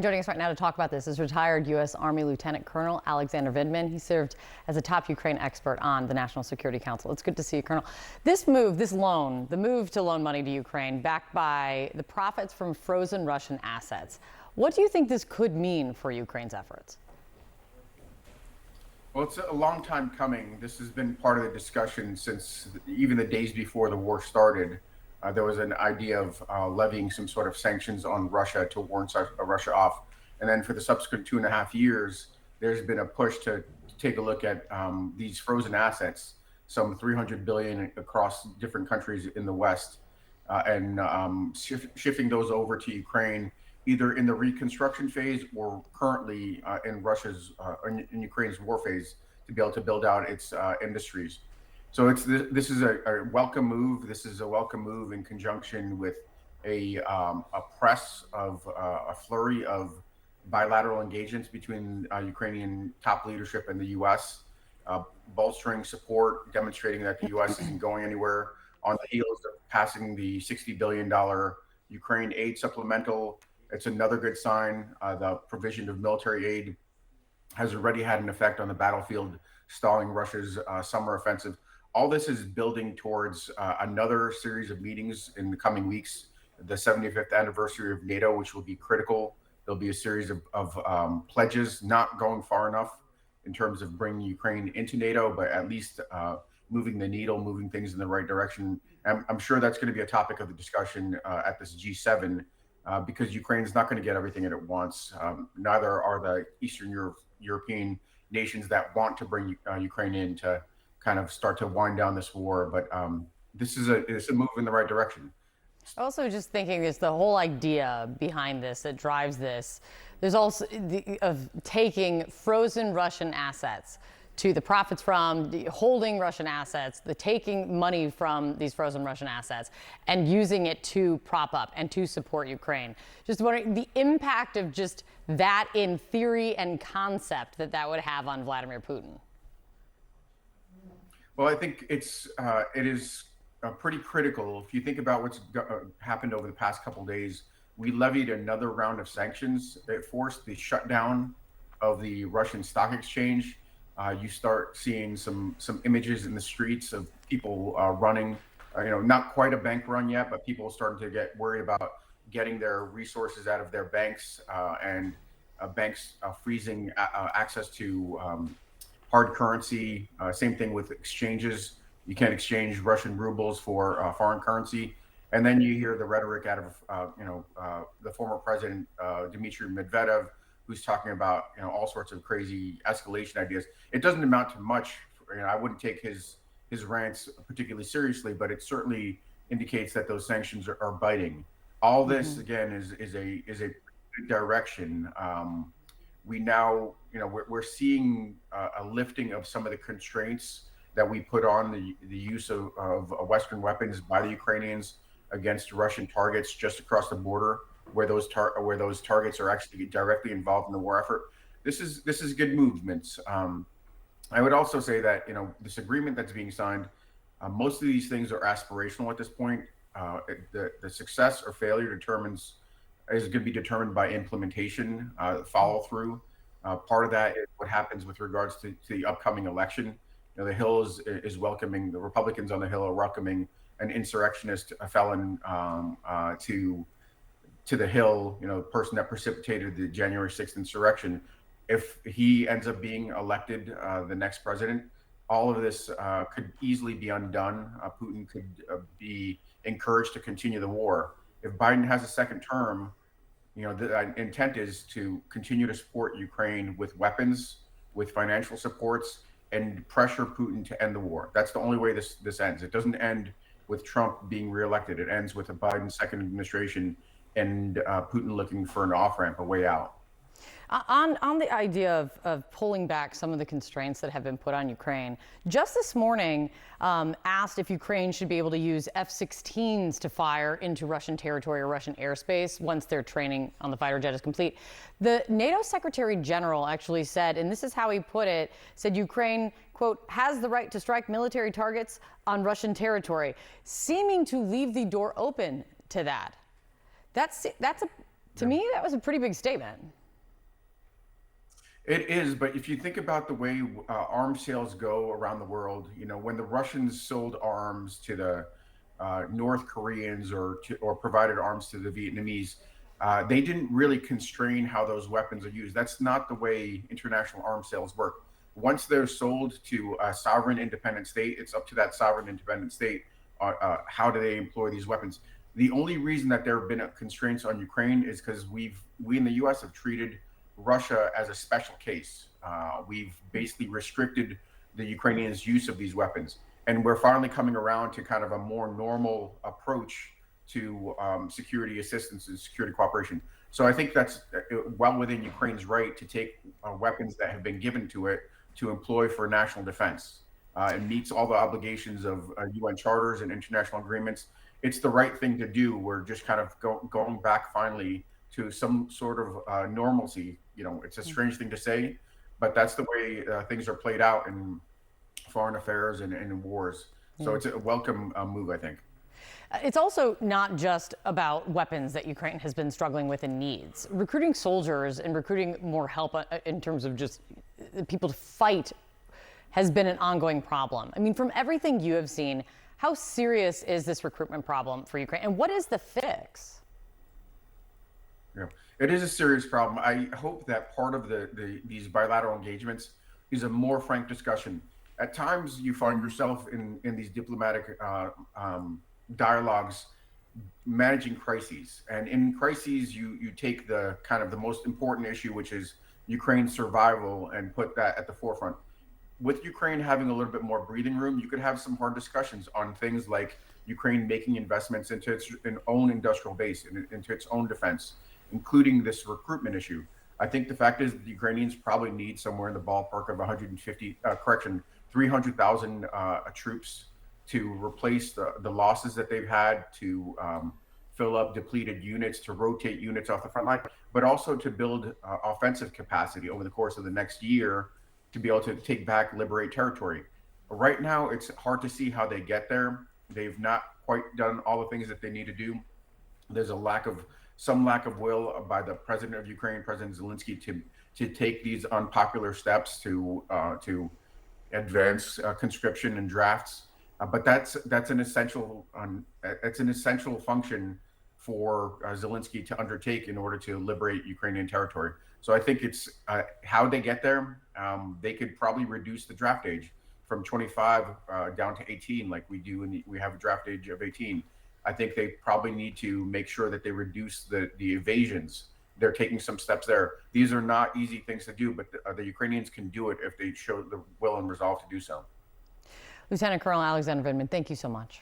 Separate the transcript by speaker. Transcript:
Speaker 1: And joining us right now to talk about this is retired U.S. Army Lieutenant Colonel Alexander Vindman. He served as a top Ukraine expert on the National Security Council. It's good to see you, Colonel. This move, this loan, the move to loan money to Ukraine backed by the profits from frozen Russian assets. What do you think this could mean for Ukraine's efforts?
Speaker 2: Well, it's a long time coming. This has been part of the discussion since even the days before the war started. There was an idea of levying some sort of sanctions on Russia to warn Russia off. And then for the subsequent 2.5 years, there's been a push to take a look at these frozen assets, some 300 billion across different countries in the West, and shifting those over to Ukraine, either in the reconstruction phase or currently in in Ukraine's war phase, to be able to build out its industries. So this is a welcome move. This is a welcome move in conjunction with a press of a flurry of bilateral engagements between Ukrainian top leadership and the U.S., bolstering support, demonstrating that the U.S. isn't going anywhere on the heels of passing the $60 billion Ukraine aid supplemental. It's another good sign. The provision of military aid has already had an effect on the battlefield, stalling Russia's summer offensive. All this is building towards another series of meetings in the coming weeks, the 75th anniversary of NATO, which will be critical. There'll be a series of pledges, not going far enough in terms of bringing Ukraine into NATO, but at least moving the needle, moving things in the right direction. And I'm sure that's going to be a topic of the discussion at this G7, because Ukraine's not going to get everything that it wants. Neither are the Eastern European nations that want to bring Ukraine in to kind of start to wind down this war. But it's a move in the right direction.
Speaker 1: Also, just thinking is the whole idea behind this that drives this. There's also of taking frozen Russian assets to the profits from the holding Russian assets, the taking money from these frozen Russian assets and using it to prop up and to support Ukraine. Just wondering the impact of just that in theory and concept that would have on Vladimir Putin.
Speaker 2: Well, I think it is pretty critical. If you think about what's happened over the past couple of days, we levied another round of sanctions. It forced the shutdown of the Russian stock exchange. You start seeing some images in the streets of people running, not quite a bank run yet, but people starting to get worried about getting their resources out of their banks, and banks freezing access to hard currency. Same thing with exchanges. You can't exchange Russian rubles for foreign currency. And then you hear the rhetoric out of the former president, Dmitry Medvedev, who's talking about all sorts of crazy escalation ideas. It doesn't amount to much. I wouldn't take his rants particularly seriously, but it certainly indicates that those sanctions are biting. All this again is a good direction. We now we're seeing a lifting of some of the constraints that we put on the use of Western weapons by the Ukrainians against Russian targets just across the border, where those targets are actually directly involved in the war effort. This is good movements. I would also say that this agreement that's being signed, most of these things are aspirational at this point. The success or failure is going to be determined by implementation, follow through. Part of that is what happens with regards to the upcoming election. The Hill is welcoming, the Republicans on the Hill are welcoming an insurrectionist, a felon to the Hill, the person that precipitated the January 6th insurrection. If he ends up being elected the next president, all of this could easily be undone. Putin could be encouraged to continue the war. If Biden has a second term, the intent is to continue to support Ukraine with weapons, with financial supports, and pressure Putin to end the war. That's the only way this ends. It doesn't end with Trump being reelected. It ends with a Biden second administration and Putin looking for an off-ramp, a way out.
Speaker 1: On the idea of pulling back some of the constraints that have been put on Ukraine, just this morning asked if Ukraine should be able to use F-16s to fire into Russian territory or Russian airspace once their training on the fighter jet is complete. The NATO Secretary General actually said, and this is how he put it, said Ukraine, quote, has the right to strike military targets on Russian territory, seeming to leave the door open to that. That's a To me, that was a pretty big statement.
Speaker 2: It is, but if you think about the way arms sales go around the world, when the Russians sold arms to the North Koreans or provided arms to the Vietnamese, they didn't really constrain how those weapons are used. That's not the way international arms sales work. Once they're sold to a sovereign independent state, it's up to that sovereign independent state how do they employ these weapons. The only reason that there have been constraints on Ukraine is because we in the U.S. have treated Russia as a special case. We've basically restricted the Ukrainians' use of these weapons, and we're finally coming around to kind of a more normal approach to security assistance and security cooperation. So I think that's well within Ukraine's right to take weapons that have been given to it to employ for national defense. It meets all the obligations of UN charters and international agreements. It's the right thing to do. We're just kind of going back finally to some sort of normalcy. It's a strange thing to say, but that's the way things are played out in foreign affairs and in wars. So it's a welcome move, I think.
Speaker 1: It's also not just about weapons that Ukraine has been struggling with and needs. Recruiting soldiers and recruiting more help in terms of just people to fight has been an ongoing problem. I mean, from everything you have seen, how serious is this recruitment problem for Ukraine, and what is the fix?
Speaker 2: Yeah, it is a serious problem. I hope that part of these bilateral engagements is a more frank discussion. At times, you find yourself in these diplomatic dialogues managing crises, and in crises, you take the kind of the most important issue, which is Ukraine's survival, and put that at the forefront. With Ukraine having a little bit more breathing room, you could have some hard discussions on things like Ukraine making investments into its own industrial base, into its own defense, including this recruitment issue. I think the fact is that the Ukrainians probably need somewhere in the ballpark of 300,000 troops to replace the losses that they've had, to fill up depleted units, to rotate units off the front line, but also to build offensive capacity over the course of the next year to be able to take back, liberate territory. Right now, it's hard to see how they get there. They've not quite done all the things that they need to do. There's some lack of will by the president of Ukraine, President Zelensky, to take these unpopular steps to advance conscription and drafts. But that's an essential function for Zelensky to undertake in order to liberate Ukrainian territory. So I think it's how they get there. They could probably reduce the draft age from 25 down to 18, like we do we have a draft age of 18. I think they probably need to make sure that they reduce the evasions. They're taking some steps there. These are not easy things to do, but the Ukrainians can do it if they show the will and resolve to do so.
Speaker 1: Lieutenant Colonel Alexander Vindman, thank you so much.